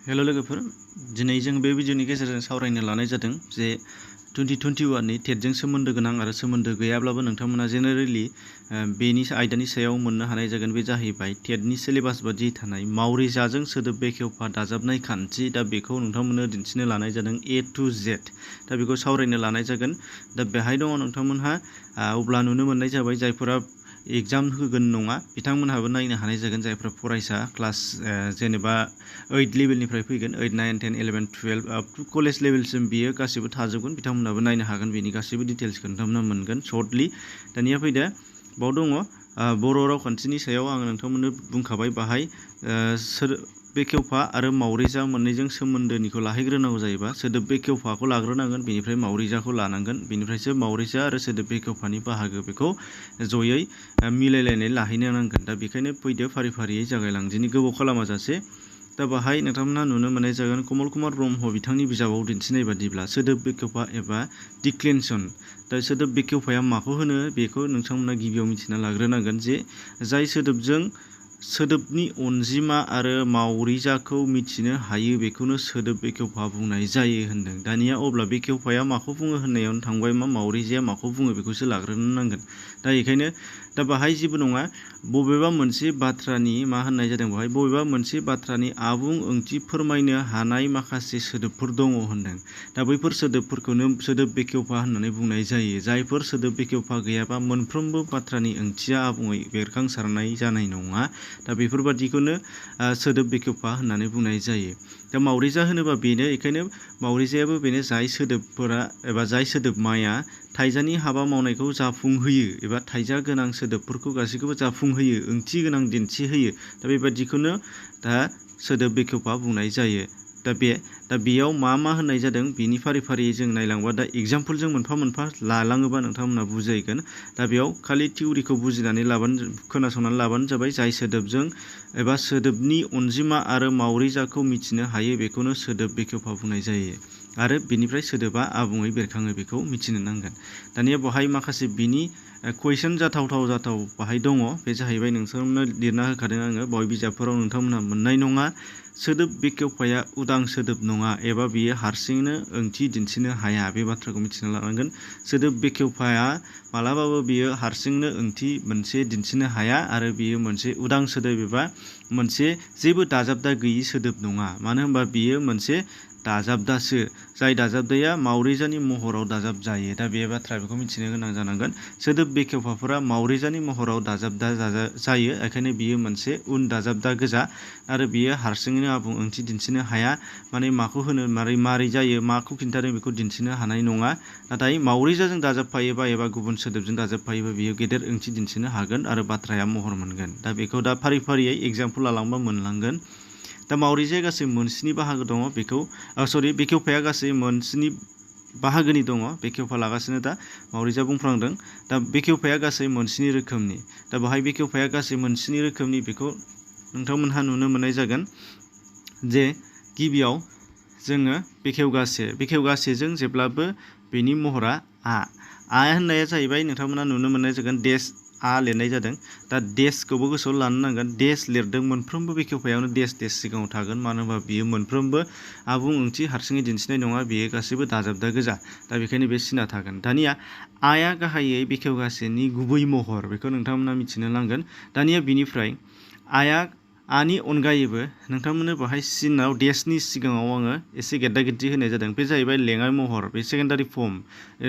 हेल' लोगोफोर, दिनै जों बे भिडिअनि गेजेरजों सावरायनो लानाय जादों जे 2021नि टेटजों सोमोन्दो गोनां आरो सोमोन्दो गैयाब्लाबो नोंथांमोना जेनेरेलि बेनि आयदानि सायाव मोननो हानाय जागोन। बे जाहैबाय टेटनि सिलेबास बादियै थानाय मावरिजाजों सोदोब बेखेवफा दाजाबनाय खान्थि। दा बेखौ नोंथांमोननो दिन्थिनो लानाय जादों A to Z। दा बेखौ सावरायनो लानाय जागोन। दा बेहाय दङ नोंथांमोनहा अब्ला नुनो मोननाय जाबाय जायफोरा एग्जाम होगोन नङा बिथांमोनहाबो नायनो हानाय जागोन। जायफ्रा फरायसा क्लास जेनेबा 8 लेभेलनिफ्राय फैगोन 8, 9, 10, 11, 12 आप टु कलेज लेभेलसिम बियो गासिबो थाजोबगोन। बिथांमोनहाबो नायनो हागोन। बेनि गासैबो डिटेल्सखौ नोंथांमोना मोनगोन सर्टलि। दानिया फैदो बाव दङ बर' रावखान्थिनि सायाव आं नोंथांमोननो बुंखाबाय। बाहाय सोदोब बेखेवफा आरो मावरिजा मोननैजों सोमोन्दोनिखौ लाहैग्रोनांगौ जायोबा सोदोब बेखेवफाखौ लाग्रोनांगोन, बेनिफ्राय मावरिजाखौ लानांगोन, बेनिफ्रायसो मावरिजा आरो सोदोब बेखेवफानि बाहागो बेखौ जयै मिलायलायनाय लाहैनो नांगोन। दा बेखायनो फैदो फारि फारियै जागायलांदिनि गोबाव खालामाजासे। दा बाहाय नोंथांमोनहा नुनो मोननाय जागोन कमल कुमार ब्रह्म बिथांनि बिजाबाव दिन्थिनाय बादिब्ला सोदोब बेखेवफा एबा डिक्लेनेसन। दा सोदोब बेखेवफाया माखौ होनो बेखौ नोंथांमोना गिबियाव मिथिना लाग्रोनांगोन जे जाय सोदोबजों सोदोबनि अनजिमा आरो मावरिजाखौ मिथिनो हायो बेखौनो सोदोब बेखेवफा बुंनाय जायो होनदों। दानिया अब्ला बेखेवफाया माखौ बुङो होननायावनो थांबाय मा मावरिजाया माखौ बुङो बेखौसो लाग्रोनो नांगोन। दा बेखायनो दा बाहाय जेबो नङा बबेबा मोनसे बाथ्रानि मा होननाय जादों बेवहाय बबेबा मोनसे बाथ्रानि आबुं ओंथि फोरमायनो हानाय माखासे सोदोबफोर दङ होनदों। दा बैफोर सोदोबफोरखौनो सोदोब बेखेवफा होननानै बुंनाय जायो। जायफोर सोदोब बेखेवफा गैयाबा मोनफ्रोमबो बाथ्रानि ओंथिया आबुङै बेरखांसारनाय जानाय नङा। दा बेफोरबादिखौनो सोदोब बेखेवफा होननानै बुंनाय जायो। दा मावरिजा होनोबा बेनो, बेखायनो मावरिजायाबो बेनो जाय सोदोबफोरा एबा जाय सोदोबमाया थाइजानि हाबा मावनायखौ जाफुंहोयो एबा थाइजा गोनां सोदोबफोरखौ गासैखौबो जाफुंहोयो, ओंथि गोनां दिन्थिहोयो। दा बेबादिखौनो दा सोदोब बेखेवफा बुंनाय जायो। दा बेयाव मा होननाय जादों बिनि फारि फारियै जों नायलांबा दा एग्जाम्पलजों मोनफा मोनफा लालाङोबा नोंथांमोनहा बुजायगोन। दा बेयाव खालि थिउरिखौ बुजिनानै खोनासंनानै लाबानो जाबाय। जाय सोदोबजों एबा सोदोबनि अनजिमा आरो मावरिजाखौ मिथिनो हायो बेखौनो सोदोब बेखेवफा बुंनाय जायो आरो बेनिफ्राय सोदोबा आबुङै बेरखाङो बेखौ मिथिनो नांगोन। दानिया बेवहाय माखासे बिनि कुइसन जाथाव बाहाय दङ। बे जाहैबाय नोंथांमोननो लिरना होखादों आङो बय बिजाबफोराव नोंथांमोनहा मोननाय नङा। सोदोब बेखेवफाया उदां सोदोब नङा एबा बियो हारसिंनो ओंथि दिन्थिनो हाया। बे बाथ्राखौ मिथिना लानांगोन। सोदोब बेखेवफाया मालाबाबो बियो हारसिंनो ओंथि मोनसे दिन्थिनो हाया आरो बियो मोनसे उदां सोदोब एबा मोनसे जेबो दाजाबदा गैयि सोदोब नङा। मानो होनबा बियो मोनसे दाजाबदासो। जाय दाजाबदाया मावरिजानि महराव दाजाब जायो। दा बे बाथ्रा बेखौ मिथिनो गोनां जानांगोन। सोदोब बेखेवफाफोरा मावरिजानि महराव दाजाबदा जायो। बेखायनो बियो मोनसे उन दाजाबदा गोजा आरो बियो हारसिङैनो आबुं ओंथि दिन्थिनो हाया। माने माखौ होनो मारै जायो माखौ खिन्थादों बेखौ दिन्थिनो हानाय नङा। नाथाय मावरिजाजों दाजाबफायोबा एबा गुबुन सोदोबजों दाजाबफायोबा बियो गेदेर ओंथि दिन्थिनो हागोन आरो बाथ्राया महर मोनगोन। दा बेखौ दा फारि फारियै एग्जाम्पल लालांबा मोनलांगोन। दा मावरिजाया गासै मोनस्नि बाहागो दङ। बेखेवफाया गासै मोनस्नि बाहागोनि दङ। बेखेवफा लागासिनो दा मावरिजा बुंफ्लांदों। दा बेखेवफाया गासै मोनस्नि रोखोमनि। दा बाहाय बेखेवफाया गासै मोनस्नि रोखोमनि बेखौ नोंथांमोनहा नुनो मोननाय जागोन। जे गिबियाव जोङो बेखेवगासेजों जेब्लाबो बेनि महरा आ होननाया जाहैबाय नोंथांमोना नुनो मोननाय जागोन देश आ लिरनाय जादों। दा देशखौबो गोसोआव लानो नांगोन। देश लिरदों मोनफ्रोमबो बेखेवफायावनो देश सिगाङाव थागोन। मानो होनबा बियो मोनफ्रोमबो आबुं ओंथि हारसिङै दिन्थिनाय नङा। बियो गासैबो दाजाबदा गोजा। दा बेखायनो बे सिना थागोन। दानिया आया गाहायै बेखेवगासेनि गुबै महर बेखौ नोंथांमोना मिथिनो नांगोन। दानिया बिनिफ्राय आनि अनगायैबो नोंथांमोननो बेहाय सिनाव देशनि सिगाङाव आङो एसे गेद्दा गेद्दि होनाय जादों। बे जाहैबाय लेङाइ महर। बे सेकेन्डारि फर्म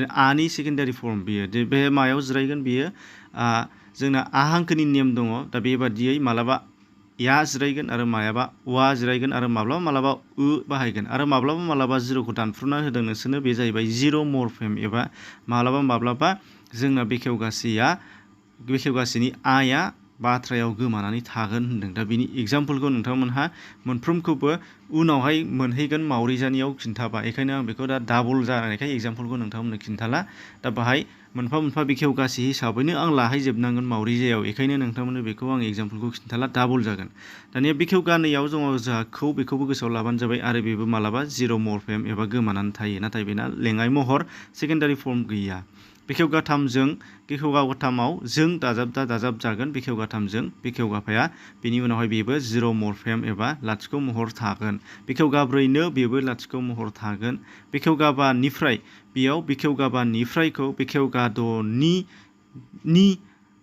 आनि सेकेन्डारि फर्म बियो बे मायाव जिरायगोन बियो जोंना आ हांखोनि नेम दङ। दा बेबादियै मालाबा या जिरायगोन आरो मायाबा वा जिरायगोन आरो माब्लाबा बाहायगोन आरो माब्लाबा जिर'खौ दानफ्रुना होदों नोंसोरनो। बे जाहैबाय जिर' मरफेम एबा माब्लाबा जोंना बेखेवगासेनि आया बाथ्रायाव गोमानानै थागोन होनदों। दा बिनि एग्जाम्पलखौ नोंथांमोनहा मोनफ्रोमखौबो उनावहाय मोनहैगोन मावरिजानियाव खिन्थाबा। बेखायनो आं बेखौ दा डाबल जानायखाय एग्जाम्पलखौ नोंथांमोननो खिन्थाला। दा बाहाय मोनफा बेखेवगासे हिसाबैनो आं लाहैजोबनांगोन मावरिजायाव। बेखायनो नोंथांमोननो बेखौ आं एग्जाम्पलखौ खिन्थाला डाबल जागोन। दानिया बेखेवगानैयाव दङ जोंहा बेखौबो गोसोआव लाबानो जाबाय आरो बेबो मालाबा जिर' मरफेम एबा गोमानानै थायो। नाथाय बेना लेङाइ महर सेकेन्डारि फर्म गैया। बेखेवगाथामजों बेखेवगाथामाव जों दाजाबजागोन बेखेवगाथामजों बेखेवगाफाया बेनि उनावहाय बेबो जिर' मरफेम एबा लाथिख' महर थागोन। बेखेवगाब्रैनो बेबो लाथिख' महर थागोन। बेखेवगाबानिफ्राय बेयाव बेखेवगाबानिफ्रायखौ बेखेवगाद'नि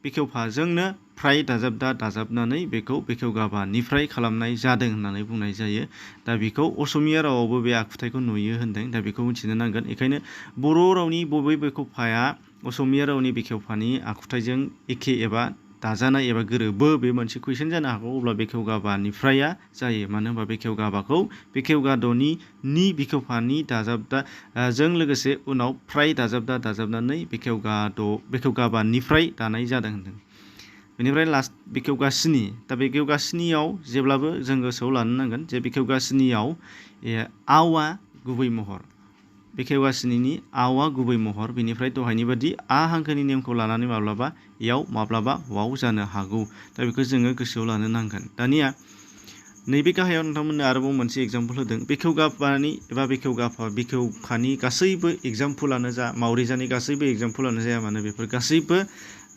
बेखेवफाजोंनो फ्राय दाजाबनानै बेखौ बेखेवगाबानिफ्राय खालामनाय जादों होननानै बुंनाय जायो। दा बेखौ असमिया रावावबो बे आखुथायखौ नुयो होनदों। दा बेखौ मिथिनो नांगोन। बेखायनो बर' रावनि बबे बेखेवफाया असमिया रावनि बेखेवफानि आखुथायजों एखे एबा दाजानाय एबा गोरोबो बे मोनसे कुइसन जानो हागौ। अब्ला बेखेवगाबानिफ्राया जायो। मानो होनबा बेखेवगाबाखौ बेखेवगाद'नि बेखेवफानि जों लोगोसे उनाव फ्राय दाजाबनानै बेखेवगाबानिफ्राय दानाय जादों होनदों। बेनिफ्राय लास्ट बेखेवगास्नि। दा बेखेवगास्नियाव जेब्लाबो जों गोसोआव लानो नांगोन जे बेखेवगास्नियाव आवआ गुबै महर। बेखेवगास्निनि आवआ गुबै महर। बेनिफ्राय दहायनि बादि आ हांखोनि नेमखौ लानानै माब्लाबा याव माब्लाबा वाव जानो हागौ। दा बेखौ जोङो गोसोआव लानो नांगोन। दानिया नैबे गाहायाव नोंथांमोननो आरोबाव मोनसे एग्जाम्पल होदों। बेखेवगाबानि एबा बेखेवगाफानि गासैबो एग्जाम्पलानो जा मावरिजानि गासैबो एग्जाम्पलानो जाया मानो बेफोर गासैबो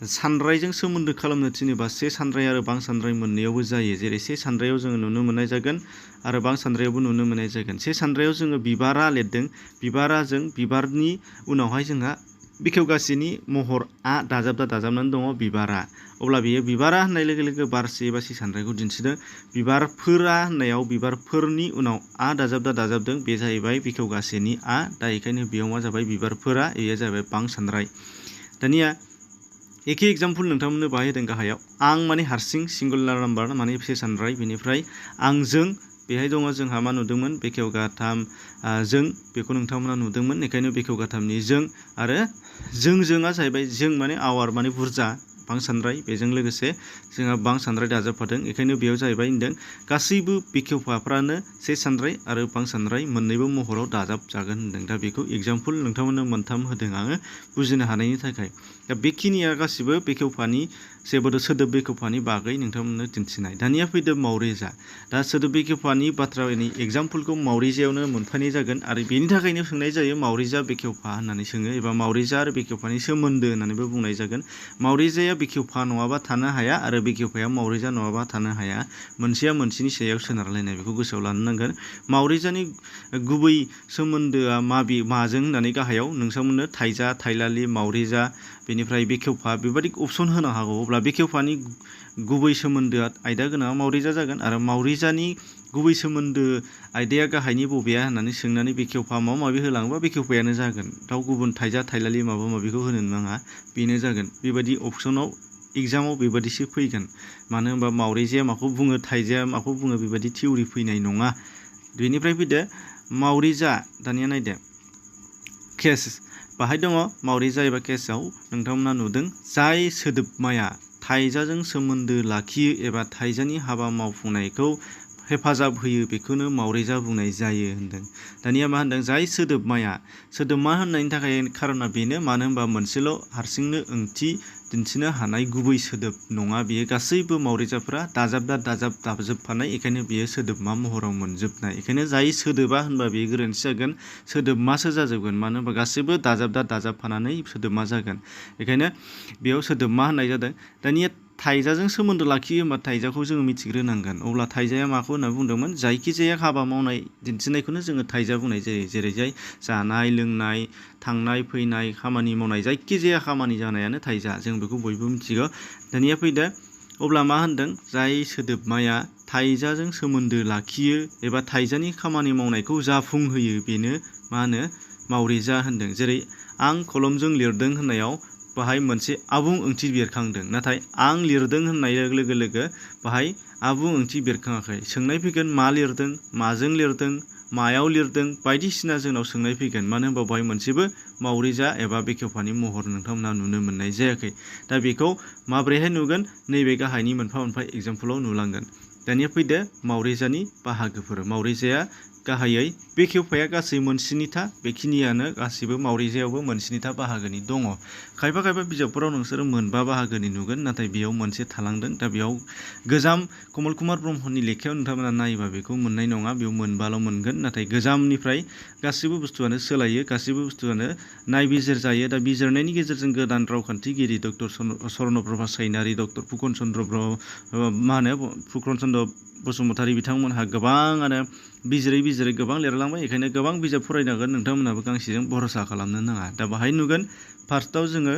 सानरायजों सोमोन्दो खालामनो थिनोबा से सानराय आरो बां सानराय मोननैयावबो जायो। जेरै से सानरायाव जोङो नुनो मोननाय जागोन आरो बां सानरायावबो नुनो मोननाय जागोन। से सानरायाव जोङो बिबारा लिरदों। बिबाराजों बिबारनि उनावहाय जोंहा बेखेवगासेनि महर आ दाजाबनानै दङ बिबारा। अब्ला बेयो बिबारा होननाय लोगो लोगो बारसे एबा से सानरायखौ दिन्थिदों। बिबारफोरा होननायाव बिबारफोरनि उनाव आ दाजाबदों। बे जाहैबाय बेखेवगासेनि आ। दा बेखायनो बेयाव मा जाबाय बिबारफोरा बेयो जाहैबाय बां सानराय। दानिया एखे एग्जाम्पल नोंथांमोननो बाहाय होदों गाहायाव। आं माने हारसिं सिंगुलार नाम्बार माने से सानराय। बेनिफ्राय आंजों बेहाय दङ जोंहा मा नुदोंमोन बेखेवगाथाम जों बेखौ नोंथांमोना नुदोंमोन। बेखायनो बेखेवगाथामनि जों आरो जोंआ जाहैबाय जों माने आवार माने बुरजा बां सानराय। बेजों लोगोसे जोंहा बां सानराय दाजाबफादों। बेखायनो बेयाव जाहैबाय होनदों गासैबो बेखेवफाफ्रानो से सानराय आरो बां सानराय मोननैबो महराव दाजाबजागोन होनदों। दा बेखौ एग्जाम्पल नोंथांमोननो मोनथाम होदों आङो बुजिनो हानायनि थाखाय। दा बेखिनिया गासिबो बेखेवफानि सोदोब बेखेवफानि बागै नोंथांमोननो दिन्थिनाय। दानिया फैदो मावरिजा। दा सोदोब बेखेवफानि बाथ्रानि एग्जाम्पलखौ मावरिजायावनो मोनफानाय जागोन आरो बेनि थाखायनो सोंनाय जायो मावरिजा बेखेवफा होननानै सोङो एबा मावरिजा आरो बेखेवफानि सोमोन्दो होननानैबो बुंनाय जागोन। मावरिजाया बेखेवफा नङाबा थानो हाया आरो बेखेवफाया मावरिजा नङाबा थानो हाया। मोनसेया मोनसेनि सायाव सोनारलायनाय बेखौ गोसोआव लानो नांगोन। मावरिजानि गुबै सोमोन्दोआ माजों होननानै गाहायाव नोंथांमोननो थाइजा थाइलालि मावरिजा बेनिफ्राय बेखेवफा बेबायदि अपसन होनो हागौ। अब्ला बेखेवफानि गुबै सोमोन्दोआ आयदा गोनाङा मावरिजा जागोन आरो मावरिजानि गुबै सोमोन्दो आयदाया गाहायनि बबेया होननानै सोंनानै बेखेवफा माबा माबि होलाङोबा बेखेवफायानो जागोन। दाउ गुबुन थाइजा थाइलालि माबा माबिखौ होनो नाङा बेनो जागोन। बेबायदि अपसनाव एग्जामाव बेबादिसो फैगोन। मानो होनबा मावरिजाया माखौ बुङो थाइजाया माखौ बुङो बेबायदि थिउरि फैनाय नङा। बेनिफ्राय फैदो मावरिजा। दानिया नायदो केस। बाहाय दङ मावरिजा एबा केसआव नोंथांमोना नुदों जाय सोदोबमाया थाइजाजों सोमोन्दो लाखियो एबा थाइजानि हाबा मावफुंनायखौ हेफाजाब होयो बेखौनो मावरिजा बुंनाय जायो होनदों। दानिया मा होनदों जाय सोदोबमा होननायनि थाखाय खारना बेनो मानो होनबा मोनसेल' हारसिंनो ओंथि दिन्थिनो हानाय गुबै सोदोब नङा। बेयो गासैबो मावरिजाफोरा दाजाबफानाय। बेखायनो बेयो सोदोबमा महराव मोनजोबनाय। बेखायनो जाय सोदोबा होनबा बेयो गोरोन्थि जागोन। सोदोबमासो जाजोबगोन। मानो होनबा गासैबो दाजाबफानानै सोदोबमा जागोन। बेखायनो बेयाव सोदोबमा होननाय जादों। दानिया थाइजाजों सोमोन्दो लाखियो होनबा थाइजाखौ जोङो मिथिग्रोनांगोन। अब्ला थाइजाया माखौ होनना बुंदोंमोन जायखिजाया हाबा मावनाय दिन्थिनायखौनो जोङो थाइजा बुंनाय जायो। जेरैजाय जानाय लोंनाय थांनाय फैनाय खामानि मावनाय जायखिजाया खामानि जानायानो थाइजा। जों बेखौ बयबो मिथिगौ। दानिया फैदो अब्ला मा होनदों जाय सोदोबमाया थाइजाजों सोमोन्दो लाखियो एबा थाइजानि खामानि मावनायखौ जाफुंहोयो बेनो मा होनो मावरिजा होनदों। जेरै आं कलमजों लिरदों होननायाव बाहाय मोनसे आबुं ओंथि बेरखांदों। नाथाय आं लिरदों होननाय लोगो लोगो बाहाय आबुं ओंथि बेरखाङाखै। सोंनाय फैगोन मा लिरदों माजों लिरदों मायाव लिरदों बायदिसिना जोंनाव सोंनाय फैगोन। मानो होनबा बेवहाय मोनसेबो मावरिजा एबा बेखेवफानि महर नोंथांमोना नुनो मोननाय जायाखै। दा बेखौ माब्रैहाय नुगोन नैबे गाहायनि मोनफा मोनफा एग्जाम्पलाव नुलांगोन। दानिया फैदो मावरिजानि बाहागोफोर। मावरिजाया गाहायै बेखेवफाया गासै मोनस्निथा, बेखिनियानो गासैबो मावरिजायावबो मोनस्निथा बाहागोनि दङ। खायफा खायफा बिजाबफोराव नोंसोरो मोनबा बाहागोनि नुगोन, नाथाय बेयाव मोनसे थालांदों। दा बेयाव गोजाम कमल कुमार ब्रह्मनि लेखायाव नोंथांमोना नायोबा बेखौ मोननाय नङा, बेयाव मोनबाल' मोनगोन। नाथाय गोजामनिफ्राय गासैबो बुस्थुआनो सोलायो, गासैबो बुस्थुआनो नायबिजिर जायो। दा बिजिरनायनि गेजेरजों गोदान रावखान्थिगिरि डक्टर स्वर्नप्रभा सायनारि, डक्टर फुकन चन्द्र फुकन चन्द्र बसुमतारी बिथांमोनहा गोबाङानो बिजिरै बिजिरै गोबां लिरलांबाय। बेखायनो गोबां बिजाब फरायनांगोन, नोंथांमोनहाबो गांसेजों भरसा खालामनो नाङा। दा बाहाय नुगोन फार्स्टआव जोङो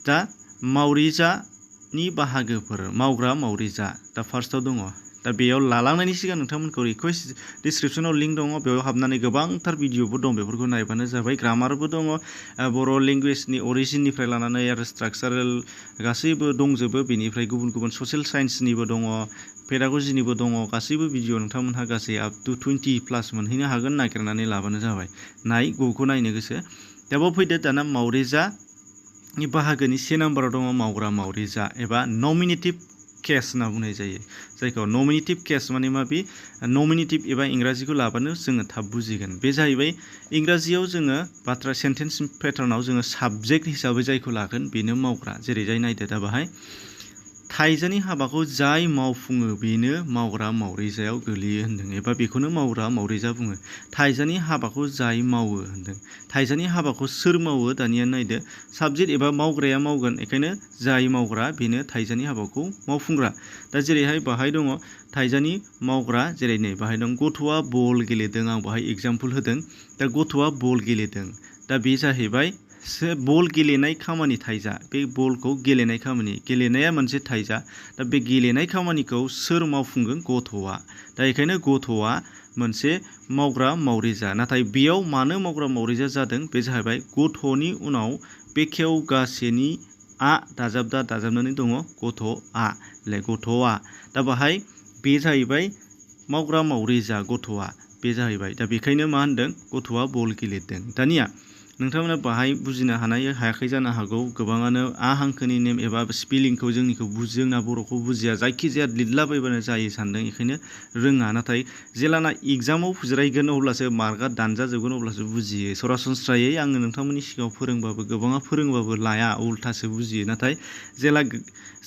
दा मावरिजानि बाहागोफोर, मावग्रा मावरिजा दा फार्स्टआव दङ। दा बेयाव लालांनायनि सिगां नोंथांमोनखौ रिकुवेस्ट, डिसक्रिपसनाव लिंक दङ, बेयाव हाबनानै गोबांथार भिडिअबो दं, बेफोरखौ नायबानो जाबाय। ग्रामारबो दङ, बर' लेंगुवेजनि अरिजिननिफ्राय लानानै आरो स्ट्राक्चारेल गासैबो दंजोबो। बेनिफ्राय गुबुन गुबुन ससियेल साइन्सनिबो दङ, पेडागजिनिबो दङ। गासैबो भिडिअ नोंथांमोनहा गासै आप टु 20+ मोनहैनो हागोन, नागिरनानै लाबानो जाबाय। बबेखौ नायनो गोसो। दा बाव फैदो दाना मावरिजानि बाहागोनि 1 नाम्बाराव दङ मावग्रा मावरिजा एबा नमिनेटिभ केस होनना बुंनाय जायो। जायखौ नमिनेटिभ केस माने मा, बे नमिनेटिभ एबा इंराजिखौ लाबानो जोङो थाब बुजिगोन। बे जाहैबाय इंराजियाव जोङो बाथ्रा सेन्टेन्स पेटार्नाव जोङो साबजेक्ट हिसाबै जायखौ लागोन बेनो मावग्रा। जेरैजाय नायदो दा बाहाय, थाइजानि हाबाखौ जाय मावफुङो बेनो मावग्रा मावरिजायाव गोलैयो होन्दों, एबा बेखौनो मावग्रा मावरिजा बुङो। थाइजानि हाबाखौ जाय मावो होन्दों। थाइजानि हाबाखौ सोर मावो? दानिया नायदो, साबजेक्ट एबा मावग्राया मावगोन, बेखायनो जाय मावग्रा बेनो थाइजानि हाबाखौ मावफुंग्रा। दा जेरैहाय बाहाय दङ थाइजानि मावग्रा, जेरै नै बाहाय दं गथ'आ बल गेलेदों, आं बाहाय एग्जाम्पल होदों। दा गथ'आ बल गेलेदों, दा बे जाहैबाय बल गेलेनाय खामानि थाइजा, बे बलखौ गेलेनाय खामानि, गेलेनाया मोनसे थाइजा। दा बे गेलेनाय खामानिखौ सोर मावफुंगोन? गथ'आ। दा बेखायनो गथ'आ मोनसे मावग्रा मावरिजा। नाथाय बेयाव मानो मावग्रा मावरिजा जादों? बे जाहैबाय गथ'नि उनाव बेखेवगासेनि आ दाजाबनानै दङ गथ'आ, गथ'आ। दा बाहाय बे जाहैबाय मावग्रा मावरिजा, गथ'आ बे जाहैबाय। दा बेखायनो मा होनदों? गथ'आ बल गेलेदों। दानिया नोंथांमोना बाहाय बुजिनो हायाखै जानो हागौ। गोबाङानो आ हांखोनि नेम एबा स्पेलिंखौ जोंना बर'खौ बुजिया, जायखिजाया लिरलाबायबानो जायो सानदों, बेखायनो रोङा। नाथाय जेलाना एग्जामाव जिरायगोन अब्लासो मार्कआ दानजाजोबगोन, अब्लासो बुजियो। सरासनस्रायै आङो नोंथांमोननि सिगाङाव फोरोंबाबो गोबाङा फोरोंबाबो लाया, उल्थासो बुजियो। नाथाय जेला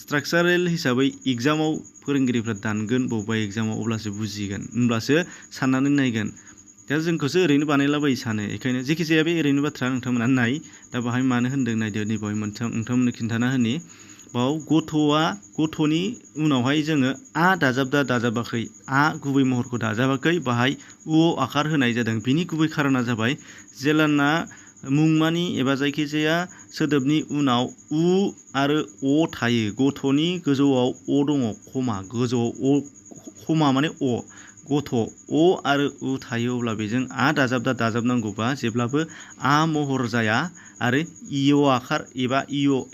स्ट्राक्चारेल हिसाबै एग्जामाव फोरोंगिरिफ्रा दानगोन बबेबा एग्जामाव, अब्लासो बुजिगोन, होमब्लासो साननानै नायगोन। दा जोंखौसो ओरैनो बानायलाबायो सानो, बेखायनो जेखिजाया बे ओरैनो बाथ्रा नोंथांमोना नाय। दा बाहाय मानो होन्दों नायदो, नै बाहाय नोंथांमोननो खिन्थाना होनि। बाव गथ'नि उनावहाय जोङो आ दाजाबाखै, आ गुबै महरखौ दाजाबाखै, बाहाय उ आखार होनाय जादों। बिनि गुबै खारना जाबाय जेलाना मुंमानि एबा जायखिजाया सोदोबनि उनाव उ आरो अ थायो, गथ'नि गोजौआव अ दङ, खमा, गोजौआव अ, खमा माने अ, गथ' अ आरो उ थायो, अब्ला बेजों आ दाजाबनांगौबा जेब्लाबो आ महर जाया आरो इय आखार एबा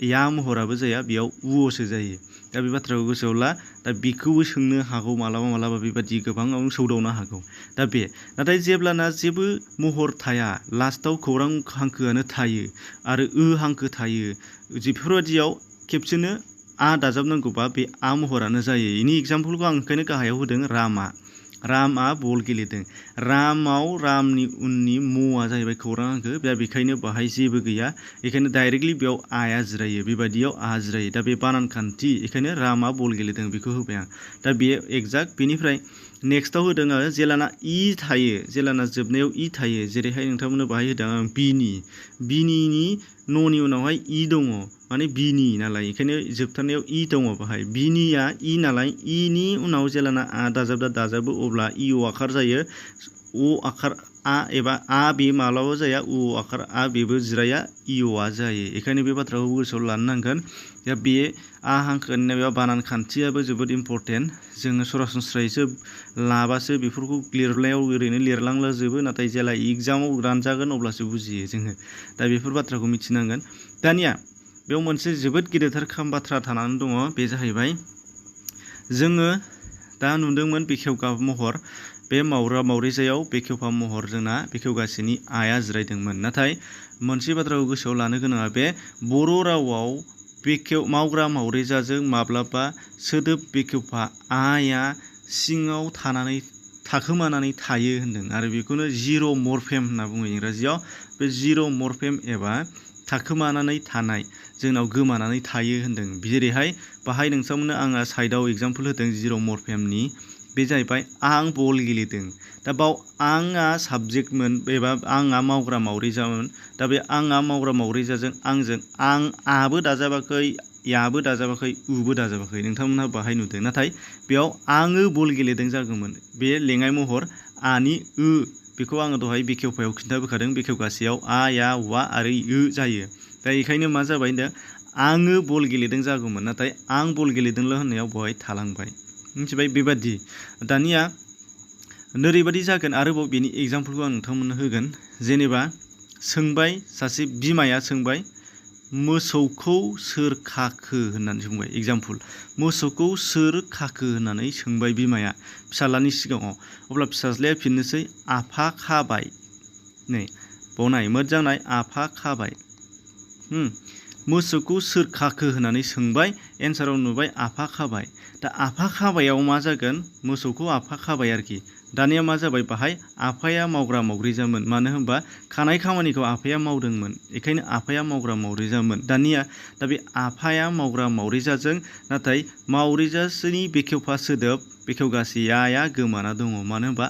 या महराबो जाया, बेयाव उसो जायो। दा बे बाथ्राखौ गोसोआव ला। दा बेखौबो सोंनो हागौ मालाबा बेबायदि गोबाङावनो सौदावनो हागौ। दा बे नाथाय जेब्लाना जेबो महर थाया, लास्टाव खौरां हांखोआनो थायो आरो हांखो थायो, बेफोरबायदियाव खेबसेनो आ दाजाबनांगौबा बे आ महरानो जायो। बेनि एग्जाम्पलखौ आं ओंखायनो गाहायाव होदों, रामआ बल गेलेदों। रामनि उननि म'a जाहैबाय खौरां हांखो, दा बेखायनो बाहाय जेबो गैया, बेखायनो डाइरेक्टलि बेयाव आया जिरायो, बेबायदियाव आ जिरायो। दा बे बानान खान्थि, बेखायनो रामआ बल गेलेदों बेखौ होबाय आं। दा बेयो एक्जाक्ट। बेनिफ्राय नेक्स्टआव होदों आरो जेलाना इ थायो, जेलाना जोबनायाव इ थायो, जेरैहाय नोंथांमोननो बाहाय होदों आं बिनिनि न'नि उनावहाय इ दङ, माने बिनि नालाय, बेखायनो जोबथारनायाव इ दङ। बाहाय बिनिया इ नालाय, इनि उनाव जेलाना आ दाजाबो अब्ला इ अ आखार जायो, अ आखार आ एबा आ बे माब्लाबा जाया, उ आखार आ बेबो जिराया, इ अआ जायो। बेखायनो बे बाथ्राखौ गोसोआव लानो नांगोन। दा बे आ हांखोनि बे बानान खान्थियाबो जोबोद इम्परटेन्ट। जोङो सरासनस्रायैसो लाबासो बेफोरखौ लिरनायाव ओरैनो लिरलांलाजोबो, नाथाय जेला एग्जामाव रानजागोन अब्लासो बुजियो जोङो। दा बेफोर बाथ्राखौ मिथिनांगोन। दानिया बेयाव मोनसे जोबोद गेदेरथार बाथ्रा थानानै दङ, बे जाहैबाय जोङो दा नुदोंमोन बेखेवगा महर, बे मावग्रा मावरिजायाव बेखेवफा महर जोंना बेखेवगासेनि आया जिरायदोंमोन। नाथाय मोनसे बाथ्राखौ गोसोआव लानो गोनाङा, बे बर' रावाव मावग्रा मावरिजाजों माब्लाबा सोदोब बेखेवफा आया सिङाव थानानै थाखोमानानै थायो होनदों आरो बेखौनो जिर' मरफेम होनना बुङो इंराजियाव। बे जिर' मरफेम एबा थाखोमानानै थानाय जोंनाव गोमानानै थायो होनदों। जेरैहाय बाहाय नोंथांमोननो आङो साइडआव एग्जाम्पल होदों जिर' मरफेमनि। बे जाहैबाय आं बल गेलेदों। दा बाव आंआ साबजेक्टमोन एबा आंआ मावग्रा मावरिजामोन। दा बे आंआ मावग्रा मावरिजाजों आंजों आंआबो दाजाबाखै, याबो दाजाबाखै, उबो दाजाबाखै। नोंथांमोनहा बाहाय नुदों। नाथाय बेयाव आङो बल गेलेदों जागौमोन। बे लेङाइ महर आनि बेखौ आङो दहाय बेखेवफायाव खिन्थाबोखादों। बेखेवगासेयाव आ, या, वा आरो जायो। दा बेखायनो मा जाबाय होनदों आङो बल गेलेदों जागौमोन। नाथाय आं बल गेलेदोंल' होननायाव बेवहाय थालांबाय। मिथिबाय? बेबादि दानिया नोरैबादि जागोन। आरोबाव बेनि एग्जाम्पलखौ आं नोंथांमोननो होगोन। जेनेबा सोंबाय, सासे बिमाया सोंबाय मोसौखौ सोर खाखो होननानै सोंबाय। एग्जाम्पल मोसौखौ सोर खाखो होननानै सोंबाय बिमाया फिसाज्लानि सिगाङाव। अब्ला फिसाज्लाया फिननोसै आफा खाबाय। नै बाव नाय मोजां नाय, आफा खाबाय। मोसौखौ सोर खाखो होननानै सोंबाय, एन्साराव नुबाय आफा खाबाय। दा आफा खाबायाव मा जागोन? मोसौखौ आफा खाबाय आरोखि। दानिया मा जाबाय? बाहाय आफाया मावग्रा मावरिजामोन। मानो होनबा खानाय खामानिखौ आफाया मावदोंमोन। बेखायनो आफाया मावग्रा मावरिजामोन। दानिया दा बे आफाया मावग्रा मावरिजाजों नाथाय मावरिजासोनि बेखेवफा सोदोब बेखेवगासेया गोमाना दङ। मानो होनबा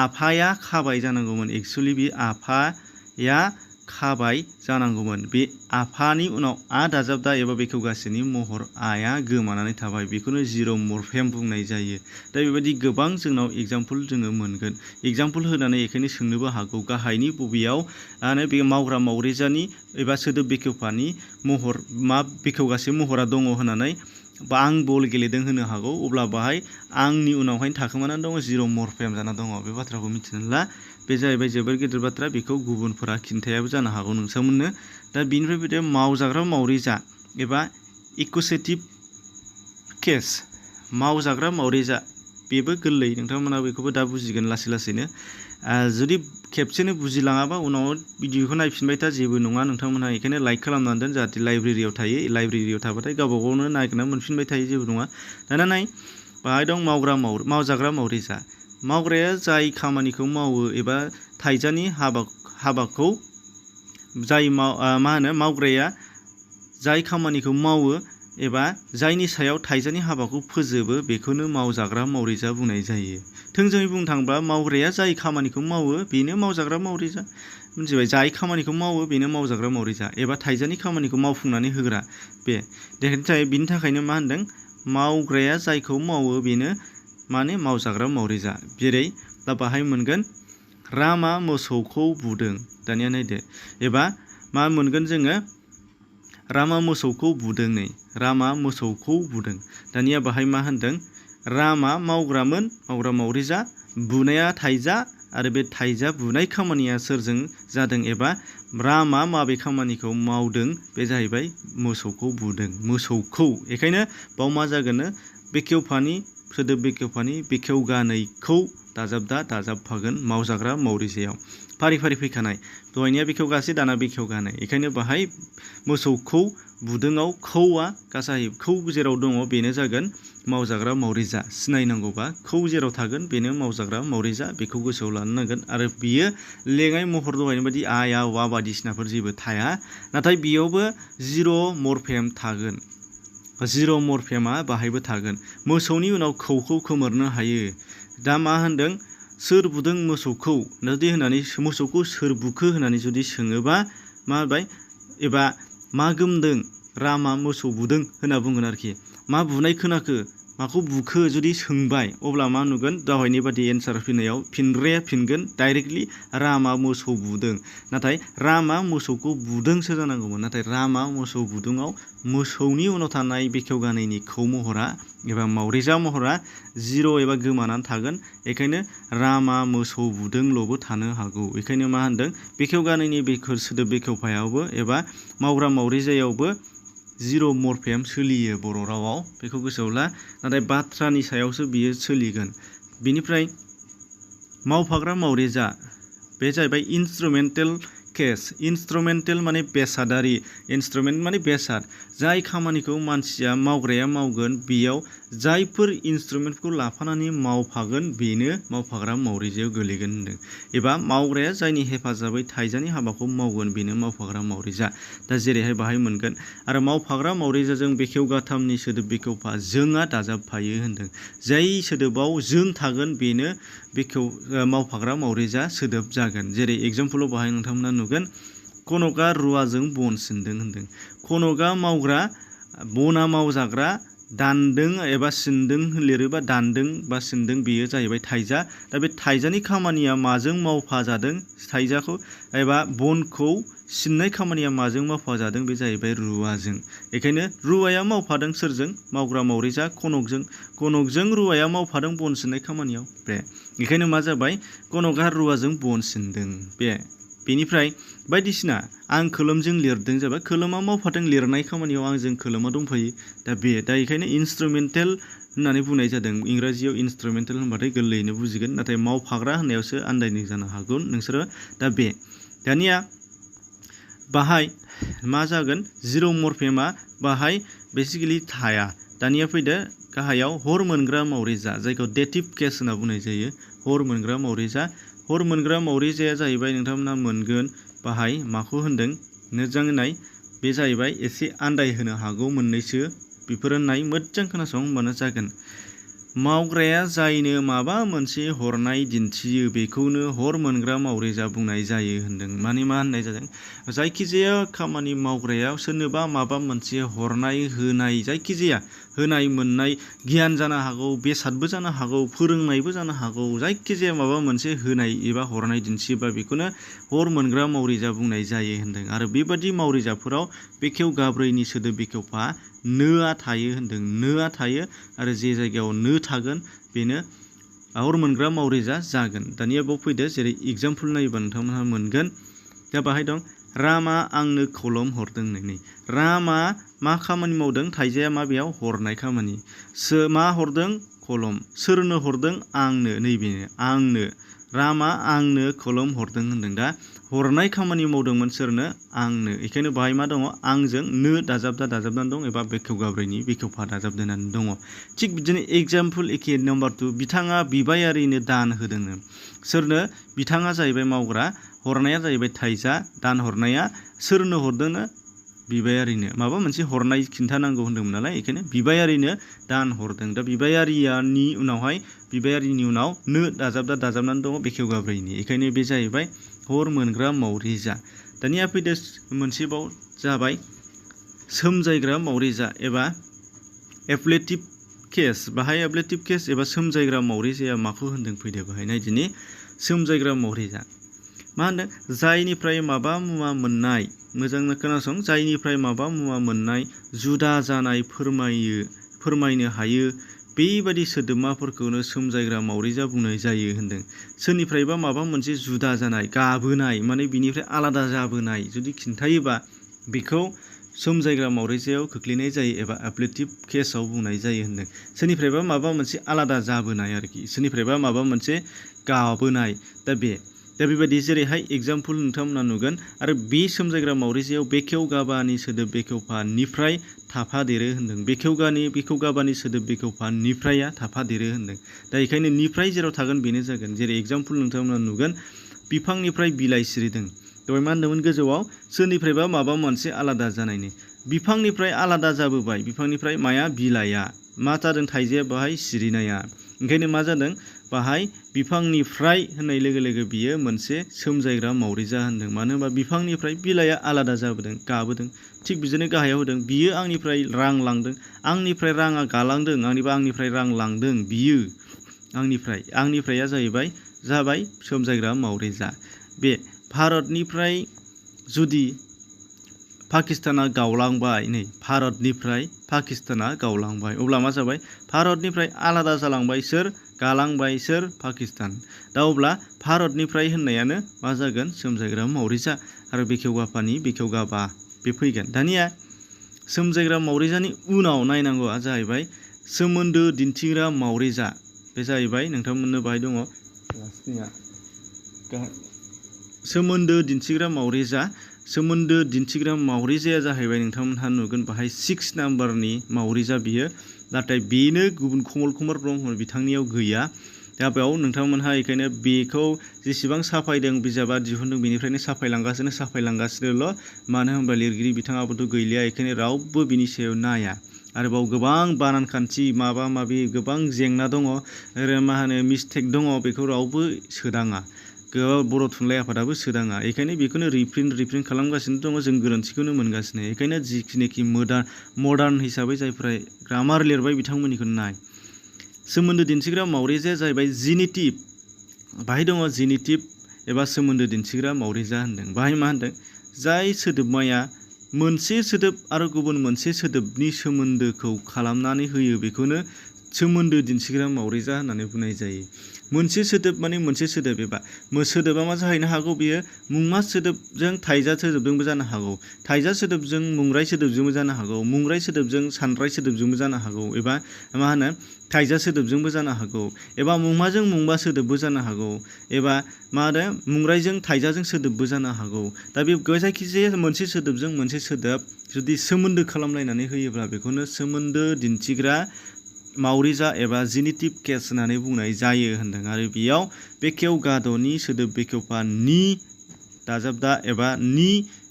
आफाया खाबाय जानांगौमोन। एक्सुवेलि बे आफाया खाबाय जानांगौमोन। बे आफानि उनाव आ दाजाबदा एबा बेखेवगासेनि महर आया गोमानानै थाबाय। बेखौनो जिर' मरफेम बुंनाय जायो। दा बेबायदि गोबां जोंनाव एग्जाम्पल जोङो मोनगोन। एग्जाम्पल होनानै बेखायनो सोंनोबो हागौ गाहायनि बबेयाव बे मावग्रा मावरिजानि एबा सोदोब बेखेवफानि महर मा बेखेवगासे महरा दङ होननानै बा आं बल गेलेदों होनो हागौ। अब्ला बाहाय आंनि उनावहायनो थाखोमानानै दङ जिर' मरफेम जाना दङ। बे बाथ्राखौ मिथिनानै ला। बे जाहैबाय जोबोर गिदिर बाथ्रा। बेखौ गुबुनफोरा खिन्थायाबो जानो हागौ नोंथांमोननो। दा बिनिफ्राय बिदि मावजाग्रा मावरिजा एबा एकुसेटिभ केस मावजाग्रा मावरिजा बेबो गोरलै। नोंथांमोना बेखौबो दा बुजिगोन लासै लासैनो। जुदि खेबसेनो बुजिलाङाबा उनाव भिडिअखौ नायफिनबाय था, जेबो नङा। नोंथांमोनहा बेखायनो लाइक खालामनानै दोन जाहाथे लाइब्रेरियाव थायो। लाइब्रेरियाव थाबाथाय गावबा गावनो नागिरना मोनफिनबाय थायो, जेबो नङा। दाना नाय बाहाय दं मावजाग्रा मावरिजा। मावग्राया जाय खामानिखौ मावो एबा थाइजानि हाबाखौ जाय मावग्राया जाय खामानिखौ मावो एबा जायनि सायाव थाइजानि हाबाखौ फोजोबो बेखौनो मावजाग्रा मावरिजा बुंनाय जायो। थोंजोङै बुंनो थाङोब्ला मावग्राया जाय खामानिखौ मावो बेनो मावजाग्रा मावरिजा। मिथिबाय? जाय खामानिखौ मावो बेनो मावजाग्रा मावरिजा एबा थाइजानि खामानिखौ मावफुंनानै होग्रा। बिनि थाखायनो मा होनदों? मावग्राया जायखौ मावो बेनो माने मावजाग्रा मावरिजा। जेरै दा बाहाय मोनगोन रामा मोसौखौ बुदों। दानिया नायदो। एबा मा मोनगोन जोङो? रामा मोसौखौ बुदों। नै रामा मोसौखौ बुदों। दानिया बाहाय मा होनदों? रामा मावग्रामोन, मावग्रा मावरिजा, बुनाया थाइजा आरो बे थाइजा बुनाय खामानिया सोरजों जादों एबा रामा माबे खामानिखौ मावदों? बे जाहैबाय मोसौखौ बुदों। मोसौखौ। बेखायनो बाव मा जागोननो? बेखेवफानि सोदोब बेखेवफानि बेखेवगानैखौ दाजाबफागोन मावजाग्रा मावरिजायाव। फारि फारि फैखानाय। दहायनिया बेखेवगासे, दाना बेखेवगानै। बेखायनो बाहाय मोसौखौ बुदोंआव खौआ गासाय खौ जेराव दङ बेनो जागोन मावजाग्रा मावरिजा। सिनायनांगौबा खौ जेराव थागोन बेनो मावजाग्रा मावरिजा। बेखौ गोसोआव लानो नांगोन। आरो बियो लेङाइ महर दहायनि बायदि आ, या, वा बायदिसिनाफोर जेबो थाया। नाथाय बेयावबो जिर' मरफेम थागोन। जिर' मरफेमा बाहायबो थागोन। मोसौनि उनाव खौखौ खोमोरनो हायो। दा मा होनदों? सोर बुदों मोसौखौ जुदि होननानै मोसौखौ सोर बुखो होननानै जुदि सोङोबा मा होनबाय? एबा मा गोमदों? रामा मोसौ बुदों होनना बुंगोन आरोखि। मा बुनाय खोनाखो? माखौ बुखो जुदि सोंबाय अब्ला मा नुगोन? दहायनि बादि एन्सार फैनायाव फिनग्राया फिनगोन डाइरेक्टलि रामा मोसौ बुदों। नाथाय रामा मोसौखौ बुदोंसो जानांगौमोन। नाथाय रामा मोसौ बुदोंआव मोसौनि उनाव थानाय बेखेवगानैनि खौ महरा एबा मावरिजा महरा जिर' एबा गोमानानै थागोन। बेखायनो रामा मोसौ बुदोंल'बो थानो हागौ। बेखायनो मा होनदों? बेखेवगानैनि सोदोब बेखेवफायावबो एबा मावग्रा मावरिजायावबो जिर' मरफेम सोलियो बर' रावाव। बेखौ गोसोआव ला। नाथाय बाथ्रानि सायावसो बियो सोलिगोन। बिनिफ्राय मावफाग्रा मावरिजा बे जाहैबाय इन्सट्रुमेन्टेल केस इन्सट्रुमेन्टेल माने बेसादारि इन्सट्रुमेन्ट माने बेसाद जाय खामानिखौ मानसिया मावग्राया मावगोन बेयाव जायफोर इन्सट्रुमेन्टखौ लाफानानै मावफागोन बेनो मावफाग्रा मावरिजायाव गोलैगोन होनदों एबा मावग्राया जायनि हेफाजाबै थाइजानि हाबाखौ मावगोन बेनो मावफाग्रा मावरिजा दा जेरैहाय बाहाय मोनगोन आरो मावफाग्रा मावरिजाजों बेखेवगाथामनि सोदोब बेखेवफा जोंआ दाजाबफायो होनदों जाय सोदोबाव जों थागोन बेनो मावफाग्रा मावरिजा सोदोब जागोन जेरै एग्जामपोलाव बाहाय नोंथांमोना नुगोन कनकआ रुवाजों बन सिनदों होनदों कनकआ मावग्रा बना मावजाग्रा दानदों एबा सिनदों लिरोबा दानदों बा सिनदों बेयो जाहैबाय थाइजा दा बे थाइजानि खामानिया माजों मावफाजादों थाइजाखौ एबा बनखौ सिननाय खामानिया माजों मावफाजादों बे जाहैबाय रुवाजों बेखायनो रुवाया मावफादों सोरजों मावग्रा मावरिजा कनकजों रुवाया मावफादों बन सिननाय खामानियाव बेखायनो मा जाबाय कनकआ रुवाजों बन सिनदों बेनिफ्राय बायदिसिना आं खोलोमजों लिरदों जाबाय खोलोमा मावफादों लिरनाय खामानियाव आंजों खोलोमा दंफायो दा बेखायनो इन्सट्रुमेन्टेल होननानै बुंनाय जादों इंराजियाव इन्सट्रुमेन्टेल होनबाथाय गोरलैयैनो बुजिगोन नाथाय मावफाग्रा होननायावसो आन्दायनाय जानो हागौ नोंसोरो दा दानिया बाहाय मा जागोन जिर' मर्फेमा बाहाय बेसिकेलि थाया दानिया फैदो गाहायाव हर मोनग्रा मावरिजा जायखौ डेटिभ केस होनना बुंनाय जायो हर मोनग्रा मावरिजाया जाहैबाय नोंथांमोना मोनगोन बाहाय माखौ होनदों मोजाङै नाय बे जाहैबाय एसे आन्दाय होनो हागौ मोननैसो बेफोरो नाय मोजां खोनासं होनबानो जागोन मावग्राया जायनो माबा मोनसे हरनाय दिन्थियो बेखौनो हर मोनग्रा मावरिजा बुंनाय जायो होनदों माने मा होननाय जादों जायखिजाया खामानि मावग्राया सोरनोबा माबा मोनसे हरनाय होनाय जायखिजाया होनाय मोननाय गियान जानो हागौ बेसादबो जानो हागौ फोरोंनायबो जानो हागौ जायखिजाया माबा मोनसे होनाय एबा हरनाय दिन्थियोबा बेखौनो हर मोनग्रा मावरिजा बुंनाय जायो होनदों आरो बेबादि मावरिजाफोराव बेखेव गाब्रैनि सोदोब बेखेवफा नोआ थायो होनदों नोआ थायो आरो जे जायगायाव नो थागोन बेनो हर मोनग्रा मावरिजा जागोन दानिया बाव फैदो जेरै एग्जाम्पल नायोबा नोंथांमोनहा मोनगोन दा बाहाय दं रामा आंनो कलम हरदों नै रामा मा खामानि मावदों थाइजाया मा बेयाव हरनाय खामानि मा हरदों कलम सोरनो हरदों आंनो नैबेनो आंनो रामा आंनो कलम हरदों होनदों दा हरनाय खामानि मावदोंमोन सोरनो आंनो बेखायनो बाहाय मा दङ आंजों नो दाजाबनानै दं एबा बेखेव गाब्रैनि बेखेवफा दाजाबदेरनानै दङ थिग बिदिनो एग्जाम्पल एखे नम्बर 2 बिथाङा बिबायारिनो दान होदोंनो सोरनो बिथाङा जाहैबाय मावग्रा हरनाया जाहैबाय थाइजा दान हरनाया सोरनो हरदोंनो बिबायारिनो माबा मोनसे हरनाय खिन्थानांगौ होन्दोंमोन नालाय बेखायनो बिबायारिनो दान हरदों दा बिबायारिनि उनाव नो दाजाबनानै दङ बेखेव गाब्रैनि बेखायनो बे जाहैबाय हर मोनग्रा मावरिजा दानिया फैदो मोनसेबाव जाबाय सोमजायग्रा मावरिजा एबा एप्लेटिभ केस बाहाय एप्लेटिभ केस एबा सोमजायग्रा मावरिजाया माखौ होनदों फैदो बाहाय नायदिनि सोमजायग्रा मावरिजा मा होनदों जायनिफ्राय माबा मुवा मोननाय मोजां खोनासं जायनिफ्राय माबा मुवा मोननाय जुदा जानाय फोरमायनो हायो बेबादि सोदोबमाफोरखौनो सोमजायग्रा मावरिजा बुंनाय जायो होनदों सोरनिफ्रायबा माबा मोनसे जुदा जानाय गाबोनाय माने बिनिफ्राय आलादा जाबोनाय जुदि खिन्थायोबा बेखौ सोमजायग्रा मावरिजायाव खोख्लैनाय जायो एबा एप्लेटिभ केसाव बुंनाय जायो होनदों सोरनिफ्रायबा माबा मोनसे आलादा जाबोनाय आरोखि सोरनिफ्रायबा माबा मोनसे गाबोनाय दा बेबायदि जेरैहाय एग्जाम्पल नोंथांमोना नुगोन आरो बे सोमजायग्रा मावरिजायाव बेखेव गाबानि सोदोब बेखेवफानिफ्राय थाफादेरो होनदों बेखेव गाबानि सोदोब बेखेवफानिफ्राया थाफादेरो होनदों दा बेखायनो निफ्राय जेराव थागोन बेनो जागोन जेरै एग्जाम्पल नोंथांमोना नुगोन बिफांनिफ्राय बिलाइ सिरिदों दहाय मा होनदोंमोन गोजौआव सोरनिफ्रायबा माबा मोनसे आलादा जानायनि बिफांनिफ्राय आलादा जाबोबाय बिफांनिफ्राय माया बिलाइया मा जादों थाइजाया बाहाय सिरिनाया ओंखायनो मा जादों बाहाय बिफांनिफ्राय होननाय लोगो लोगो बियो मोनसे सोमजायग्रा मावरिजा होनदों मानो होनबा बिफांनिफ्राय बिलाइया आलादा जाबोदों गाबोदों थिग बिदिनो गाहायाव होदों बियो आंनिफ्राय रां लांदों आंनिफ्राय राङा गालांदों आंनिफ्राय रां लांदों बियो आंनिफ्राया जाबाय सोमजायग्रा मावरिजा बे भारतनिफ्राय जुदि पाकिस्ताना गावलांबाय भारतनिफ्राय पाकिस्ताना गावलांबाय अब्ला मा जाबाय भारतनिफ्राय आलादा जालांबाय सोर गालांबाय सोर पाकिस्तान दा अब्ला भारतनिफ्राय होननायानो मा जागोन सोमजायग्रा मावरिजा आरो बेखेव गाबा बे फैगोन दानिया सोमजायग्रा मावरिजानि उनाव नायनांगौआ जाहैबाय सोमोन्दो दिन्थिग्रा मावरिजा बे जाहैबाय नोंथांमोननो बाहाय दङ सोमोन्दो दिन्थिग्रा मावरिजा सोमोन्दो दिन्थिग्रा मावरिजाया जाहैबाय नोंथांमोनहा नुगोन बाहाय 6 नाम्बारनि मावरिजा बियो नाथाय बेनो गुबुन कमल कुमार ब्रह्म बिथांनियाव गैया दा बेयाव नोंथांमोनहा बेखायनो बेखौ जेसेबां साफायदों बिजाबा दिहुनदों बेनिफ्रायनो साफायलांगासिनोल' मानो होनबा लिरगिरि बिथाङाबोथ' गैलिया बेखायनो रावबो बिनि सायाव नाया आरोबाव गोबां बानान खान्थि माबा माबि गोबां जेंना दङ आरो मा होनो मिस्टेक दङ बेखौ रावबो सोदाङा बर' थुनलाइ आफादाबो सोदाङा बेखायनो बेखौनो रिप्रिन्ट खालामगासिनो दङ जों गोरोन्थिखौनो मोनगासिनो बेखायनो जिखिनिखि मडार्न हिसाबै जायफ्रा ग्रामार लिरबाय बिथांमोननिखौ नाय सोमोन्दो दिन्थिग्रा मावरिजाया जाहैबाय जिनिटिभ बाहाय दङ जिनिटिभ एबा सोमोन्दो दिन्थिग्रा मावरिजा होनदों बाहाय मा होनदों जाय सोदोबमाया मोनसे सोदोब आरो गुबुन मोनसे सोदोबनि सोमोन्दोखौ खालामनानै होयो बेखौनो सोमोन्दो दिन्थिग्रा मावरिजा होननानै बुंनाय जायो मोनसे सोदोब माने मोनसे सोदोब एबा सोदोबा मा जाहैनो हागौ बेयो मुंमा सोदोबजों थाइजा सोदोबजोंबो जानो हागौ थाइजा सोदोबजों मुंराय सोदोबजोंबो जानो हागौ मुंराय सोदोबजों सानराय सोदोबजोंबो जानो हागौ एबा मा होनो थाइजा सोदोबजोंबो जानो हागौ एबा मुंमाजों मुंबा सोदोबबो जानो हागौ एबा मा होनो मुंरायजों थाइजाजों सोदोबबो जानो हागौ दा बे जायखिजाया मोनसे सोदोबजों मोनसे सोदोब जुदि सोमोन्दो खालामलायनानै होयोब्ला बेखौनो सोमोन्दो दिन्थिग्रा मावरिजा एबा जिनिटिभ केस होननानै बुंनाय जायो होनदों आरो बेयाव बेखेवगाद'नि सोदोब बेखेवफा नि दाजाबदा एबा नि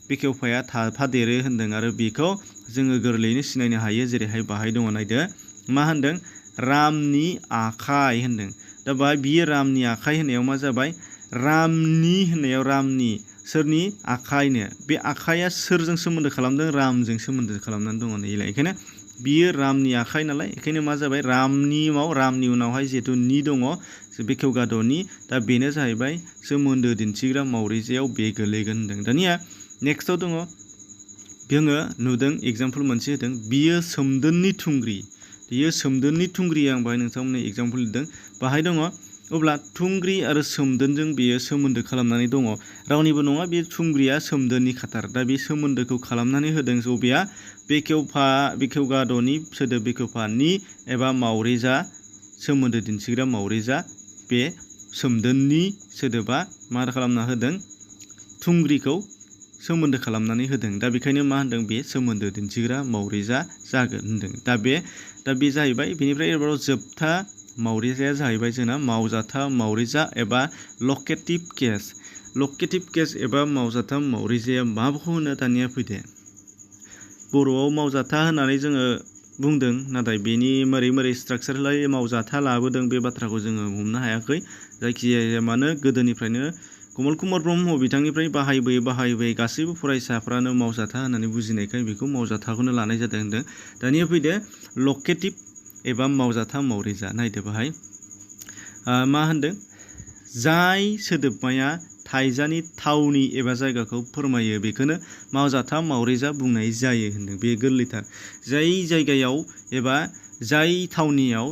बेखेवफाया थाफादेरो होनदों आरो बेखौ जोङो गोरलैयैनो सिनायनो हायो जेरैहाय बाहाय दङ नायदो मा होनदों रामनि आखाइ होनदों दा बाहाय बियो रामनि आखाइ होननायाव मा जाबाय रामनि होननायाव रामनि सोरनि आखाइनो बे आखाइया सोरजों सोमोन्दो खालामदों रामजों सोमोन्दो खालामनानै दङ नैलाय बेखायनो बियो रामनि आखाइ नालाय बेखायनो मा जाबाय रामनि उनावहाय जिहेतु नि दङ बेखेवगाद'नि दा बेनो जाहैबाय सोमोन्दो दिन्थिग्रा मावरिजायाव बे गोलैगोन होनदों दानिया नेक्स्टआव दङ जोङो नुदों एग्जाम्पल मोनसे होदों बियो सोमदोननि थुंग्रि आं बाहाय नोंथांमोननो एग्जाम्पल लिरदों बाहाय दङ अब्ला थुंग्रि आरो सोमदोनजों बेयो सोमोन्दो खालामनानै दङ रावनिबो नङा बे थुंग्रिया सोमदोननि खाथार दा बे सोमोन्दोखौ खालामनानै होदों बबेया बेखेवगाद'नि सोदोब बेखेवफानि एबा मावरिजा सोमोन्दो दिन्थिग्रा मावरिजा बे सोमदोननि सोदोबा मा खालामना होदों थुंग्रिखौ सोमोन्दो खालामनानै होदों दा बेखायनो मा होनदों बे सोमोन्दो दिन्थिग्रा मावरिजा जागोन होनदों दा बे जाहैबाय बेनिफ्राय एबाराव जोबथा मावरिजाया जाहैबाय जोंना मावजाथा मावरिजा एबा लकेटिभ केस एबा मावजाथा मावरिजाया माखौ होनो दानिया फैदो बर'आव मावजाथा होननानै जोङो बुंदों नाथाय बेनि मोरै स्ट्राक्चारलाय मावजाथा लाबोदों बे बाथ्राखौ जोङो हमनो हायाखै जायखिजाया मानो गोदोनिफ्रायनो कमल कुमार ब्रह्म बिथांनिफ्राय बाहायबोयै गासैबो फरायसाफ्रानो मावजाथा होननानै बुजिनायखाय बेखौ मावजाथाखौनो लानाय जादों होनदों दानिया फैदो लकेटिभ एबा मावजाथा मावरिजा नायदो बाहाय मा होनदों जाय सोदोबमाया थाइजानि थावनि एबा जायगाखौ फोरमायो बेखौनो मावजाथा मावरिजा बुंनाय जायो होनदों बे गोरलैथार जाय जायगायाव एबा जाय थावनियाव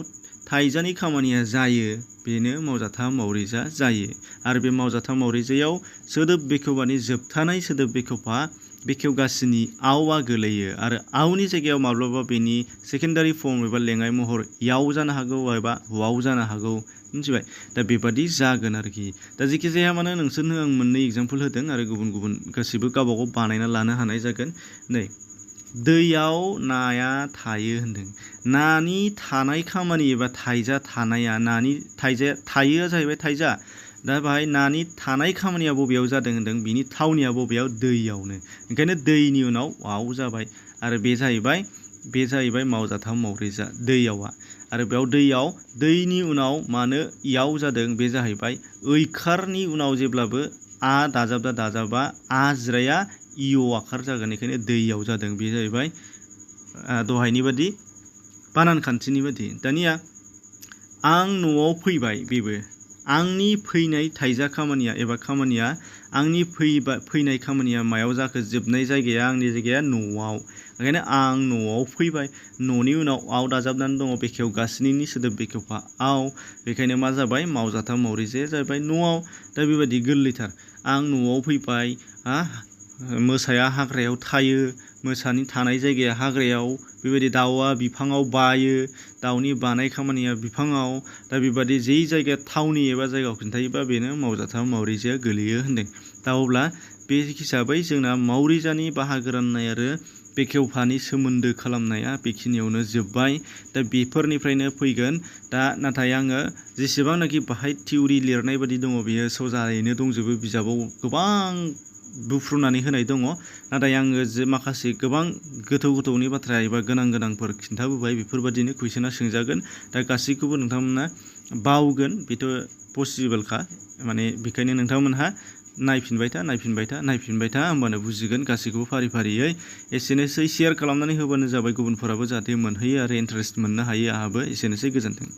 थाइजानि खामानिया जायो बेनो मावजाथा मावरिजा जायो आरो बे मावजाथा मावरिजायाव सोदोब बेखेवबानि जोबथानाय सोदोब बेखेवगासिनि आवआ गोलैयो आरो आवनि जायगायाव माब्लाबा बेनि सेकेन्डारि फर्म एबा लेङाइ महर याव जानो हागौ एबा वाव जानो हागौ मिथिबाय दा बेबादि जागोन आरोखि दा जेखि जाया मानो नोंसोरनो आं मोननै एग्जाम्पल होदों आरो गुबुन गासैबो गावबागाव बानायना लानो हानाय जागोन नै दैयाव नाया थायो होनदों नानि थानाय खामानि एबा थाइजा थानाया थायोआ जाहैबाय थाइजा दा बाहाय नानि थानाय खामानिया बबेयाव जादों होनदों बिनि थावनिया बबेयाव दैयावनो ओंखायनो दैनि उनाव वाव जाबाय आरो बे जाहैबाय मावजाथा मावरिजा दैयावआ आरो बेयाव दैनि उनाव मानो याव जादों बे जाहैबाय ऐखारनि उनाव जेब्लाबो आ दाजाबा आ जिराया इअ आखार जागोन बेखायनो दैयाव जादों बे जाहैबाय दहायनि बादि बानान खान्थिनि बादि दानिया आं न'आव फैबाय बेबो आंनि फैनाय थाइजा खामानिया आंनि फैनाय खामानिया मायाव जाखो जोबनाय जायगाया आंनि जायगाया न'आव ओंखायनो आं न'आव फैबाय न'नि उनाव आव दाजाबनानै दङ बेखेवगासिनि सोदोब बेखेवफा आव बेखायनो मा जाबाय मावजाथा मावरिजाया जाबाय न'आव दा बेबायदि गोरलैथार आं न'आव फैबाय मोसाया हाग्रायाव थायो, मोसानि थानाय जायगाया हाग्रायाव, बेबायदि दाउआ बिफाङाव बायो, दाउनि बानाय खामानिया बिफाङाव, दा बेबादि जै जायगाया थावनि एबा जायगायाव खिन्थायोबा बेनो मावजाथाव मावरिजाया गोलैयो होनदों। दा अब्ला बे हिसाबै जोंना मावरिजानि बाहागो राननाय आरो बेखेवफानि सोमोन्दो खालामनाया बेखिनियावनो जोब्बाय। दा बेफोरनिफ्रायनो फैगोन। दा नाथाय आङो जेसेबांनाखि बाहाय थिउरि लिरनाय बादि दङ बेयो सजायैनो दंजोबो, बिजाबाव गोबां बुफ्रुनानै होनाय दङ। नाथाय आङो जे माखासे गोबां गोथौनि बाथ्रा एबा गोनांफोर खिन्थाबोबाय, बेफोरबादिनो कुइसना सोंजागोन। दा गासैखौबो नोंथांमोना बावगोन, बेथ' पसिबोलखा। माने बेखायनो नोंथांमोनहा नायफिनबाय था होमबानो बुजिगोन गासैखौबो फारि-फारियै। एसेनोसै, शेयार खालामनानै होबानो जाबाय गुबुनफोराबो जाहाथे मोनहैयो आरो इन्टारेस्ट मोननो हायो। आंहाबो एसेनोसै, गोजोन्थों।